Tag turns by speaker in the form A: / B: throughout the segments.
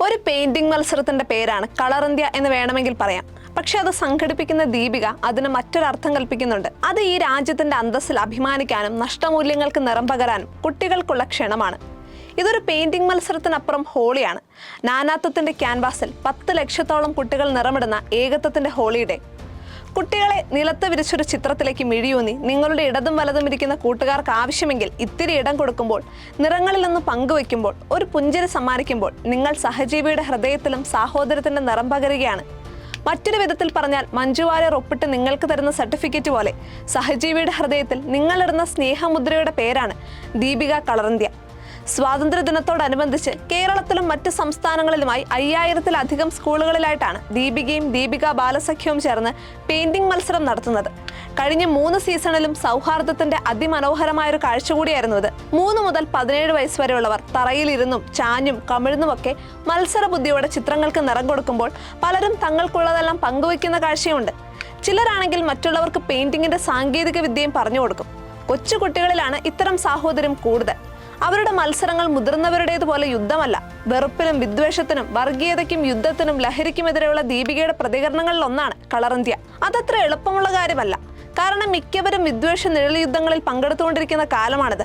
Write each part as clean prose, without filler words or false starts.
A: ഒരു പെയിന്റിംഗ് മത്സരത്തിന്റെ പേരാണ് കളർ ഇന്ത്യ എന്ന് വേണമെങ്കിൽ പറയാം. പക്ഷെ അത് സംഘടിപ്പിക്കുന്ന ദീപിക അതിന് മറ്റൊരർത്ഥം കൽപ്പിക്കുന്നുണ്ട്. അത് ഈ രാജ്യത്തിന്റെ അന്തസ്സിൽ അഭിമാനിക്കാനും നഷ്ടമൂല്യങ്ങൾക്ക് നിറം പകരാനും കുട്ടികൾക്കുള്ള ക്ഷണമാണ്. ഇതൊരു പെയിന്റിംഗ് മത്സരത്തിനപ്പുറം ഹോളിയാണ്. നാനാത്വത്തിന്റെ ക്യാൻവാസിൽ 10 ലക്ഷത്തോളം കുട്ടികൾ നിറമിടുന്ന ഏകത്വത്തിന്റെ ഹോളിയുടെ. കുട്ടികളെ നിലത്ത് വിരിച്ചൊരു ചിത്രത്തിലേക്ക് മിഴിയൂന്നി നിങ്ങളുടെ ഇടതും വലതും ഇരിക്കുന്ന കൂട്ടുകാർക്ക് ആവശ്യമെങ്കിൽ ഇത്തിരി ഇടം കൊടുക്കുമ്പോൾ, നിറങ്ങളിൽ നിന്ന് പങ്കുവെക്കുമ്പോൾ, ഒരു പുഞ്ചിരി സമ്മാനിക്കുമ്പോൾ നിങ്ങൾ സഹജീവിയുടെ ഹൃദയത്തിലും സാഹോദര്യത്തിന്റെ നിറം പകരുകയാണ്. മറ്റൊരു വിധത്തിൽ പറഞ്ഞാൽ മഞ്ജു വാര്യർ ഒപ്പിട്ട് നിങ്ങൾക്ക് തരുന്ന സർട്ടിഫിക്കറ്റ് പോലെ സഹജീവിയുടെ ഹൃദയത്തിൽ നിങ്ങളിടുന്ന സ്നേഹമുദ്രയുടെ പേരാണ് ദീപിക കളർ ഇന്ത്യ. സ്വാതന്ത്ര്യദിനത്തോടനുബന്ധിച്ച് കേരളത്തിലും മറ്റ് സംസ്ഥാനങ്ങളിലുമായി 5000-ത്തിലധികം സ്കൂളുകളിലായിട്ടാണ് ദീപികയും ദീപിക ബാലസഖ്യവും ചേർന്ന് പെയിന്റിംഗ് മത്സരം നടത്തുന്നത്. കഴിഞ്ഞ 3 സീസണിലും സൗഹാർദ്ദത്തിന്റെ അതിമനോഹരമായൊരു കാഴ്ച കൂടിയായിരുന്നു ഇത്. 3 മുതൽ 17 വയസ്സ് വരെയുള്ളവർ തറയിലിരുന്നും ചാഞ്ഞും കമിഴ്ന്നുമൊക്കെ മത്സര ബുദ്ധിയോടെ ചിത്രങ്ങൾക്ക് നിറം കൊടുക്കുമ്പോൾ പലരും തങ്ങൾക്കുള്ളതെല്ലാം പങ്കുവയ്ക്കുന്ന കാഴ്ചയുണ്ട്. ചിലരാണെങ്കിൽ മറ്റുള്ളവർക്ക് പെയിന്റിങ്ങിന്റെ സാങ്കേതിക വിദ്യയും പറഞ്ഞു കൊടുക്കും. കൊച്ചു കുട്ടികളിലാണ് ഇത്തരം സാഹോദര്യം കൂടുതൽ. അവരുടെ മത്സരങ്ങൾ മുതിർന്നവരുടേതുപോലെ യുദ്ധമല്ല. വെറുപ്പിനും വിദ്വേഷത്തിനും വർഗീയതയ്ക്കും യുദ്ധത്തിനും ലഹരിക്കുമെതിരെയുള്ള ദീപികയുടെ പ്രതികരണങ്ങളിൽ ഒന്നാണ് കളർ ഇന്ത്യ. അതത്ര എളുപ്പമുള്ള കാര്യമല്ല. കാരണം മിക്കവരും വിദ്വേഷ നിഴൽ യുദ്ധങ്ങളിൽ പങ്കെടുത്തുകൊണ്ടിരിക്കുന്ന കാലമാണിത്.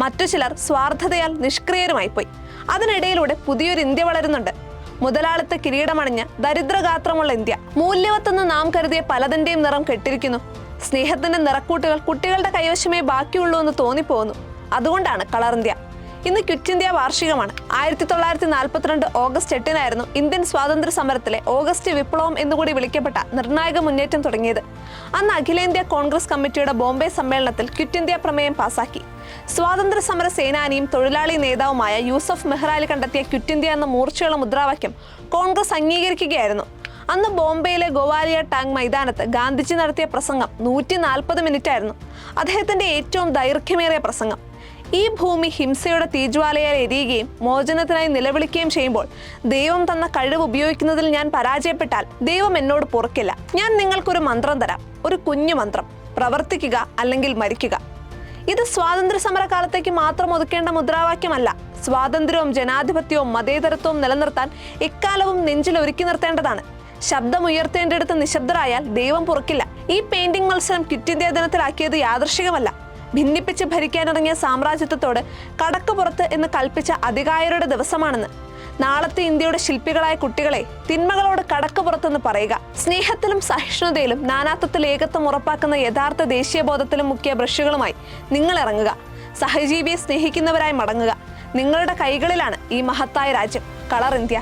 A: മറ്റു ചിലർ സ്വാർത്ഥതയാൽ നിഷ്ക്രിയരുമായി പോയി. അതിനിടയിലൂടെ പുതിയൊരു ഇന്ത്യ വളരുന്നുണ്ട്. മുതലാളിത്ത കിരീടമണിഞ്ഞ ദരിദ്രഗാത്രമുള്ള ഇന്ത്യ. മൂല്യവത്തെന്ന് നാം കരുതിയ പലതിന്റെയും നിറം കെട്ടിരിക്കുന്നു. സ്നേഹത്തിന്റെ നിറക്കൂട്ടുകൾ കുട്ടികളുടെ കൈവശമേ ബാക്കിയുള്ളൂ എന്ന് തോന്നിപ്പോകുന്നു. അതുകൊണ്ടാണ് കളർ ഇന്ത്യ. ഇന്ന് ക്വിറ്റ് ഇന്ത്യ വാർഷികമാണ്. 1942 ഓഗസ്റ്റ് 8-നായിരുന്നു ഇന്ത്യൻ സ്വാതന്ത്ര്യ സമരത്തിലെ ഓഗസ്റ്റ് വിപ്ലവം എന്നുകൂടി വിളിക്കപ്പെട്ട നിർണായക മുന്നേറ്റം തുടങ്ങിയത്. അന്ന് അഖിലേന്ത്യാ കോൺഗ്രസ് കമ്മിറ്റിയുടെ ബോംബെ സമ്മേളനത്തിൽ ക്വിറ്റ് ഇന്ത്യ പ്രമേയം പാസാക്കി. സ്വാതന്ത്ര്യ സമര സേനാനിയും തൊഴിലാളി നേതാവുമായ യൂസഫ് മെഹ്റാലി കണ്ടെത്തിയ ക്വിറ്റ് ഇന്ത്യ എന്ന മൂർച്ചയുള്ള മുദ്രാവാക്യം കോൺഗ്രസ് അംഗീകരിക്കുകയായിരുന്നു. അന്ന് ബോംബെയിലെ ഗോവാലിയ ടാങ്ക് മൈതാനത്ത് ഗാന്ധിജി നടത്തിയ പ്രസംഗം 140 മിനിറ്റായിരുന്നു. അദ്ദേഹത്തിന്റെ ഏറ്റവും ദൈർഘ്യമേറിയ പ്രസംഗം. ഈ ഭൂമി ഹിംസയുടെ തീജ്വാലയാൽ എരിയുകയും മോചനത്തിനായി നിലവിളിക്കുകയും ചെയ്യുമ്പോൾ ദൈവം തന്ന കഴിവ് ഉപയോഗിക്കുന്നതിൽ ഞാൻ പരാജയപ്പെട്ടാൽ ദൈവം എന്നോട് പൊറുക്കില്ല. ഞാൻ നിങ്ങൾക്കൊരു മന്ത്രം തരാം, ഒരു കുഞ്ഞു മന്ത്രം. പ്രവർത്തിക്കുക അല്ലെങ്കിൽ മരിക്കുക. ഇത് സ്വാതന്ത്ര്യ സമരകാലത്തേക്ക് മാത്രം ഒതുക്കേണ്ട മുദ്രാവാക്യമല്ല. സ്വാതന്ത്ര്യവും ജനാധിപത്യവും മതേതരത്വവും നിലനിർത്താൻ എക്കാലവും നെഞ്ചിൽ ഒരുക്കി നിർത്തേണ്ടതാണ്. ശബ്ദമുയർത്തേണ്ടടുത്ത് നിശബ്ദരായാൽ ദൈവം പൊറുക്കില്ല. ഈ പെയിന്റിംഗ് മത്സരം ക്വിറ്റ് ഇന്ത്യ ദിനത്തിലാക്കിയത് യാദൃശികമല്ല. ഭിന്നിപ്പിച്ച് ഭരിക്കാനിറങ്ങിയ സാമ്രാജ്യത്വത്തോട് കടക്കുപുറത്ത് എന്ന് കൽപ്പിച്ച അധികായരുടെ ദിവസമാണെന്ന്. നാളത്തെ ഇന്ത്യയുടെ ശില്പികളായ കുട്ടികളെ, തിന്മകളോട് കടക്കുപുറത്തെന്ന് പറയുക. സ്നേഹത്തിലും സഹിഷ്ണുതയിലും നാനാത്വത്തിൽ ഏകത്വം ഉറപ്പാക്കുന്ന യഥാർത്ഥ ദേശീയബോധത്തിലും മുക്കിയ ബ്രഷുകളുമായി നിങ്ങൾ ഇറങ്ങുക. സഹജീവിയെ സ്നേഹിക്കുന്നവരായി മടങ്ങുക. നിങ്ങളുടെ കൈകളിലാണ് ഈ മഹത്തായ രാജ്യം. Colour India.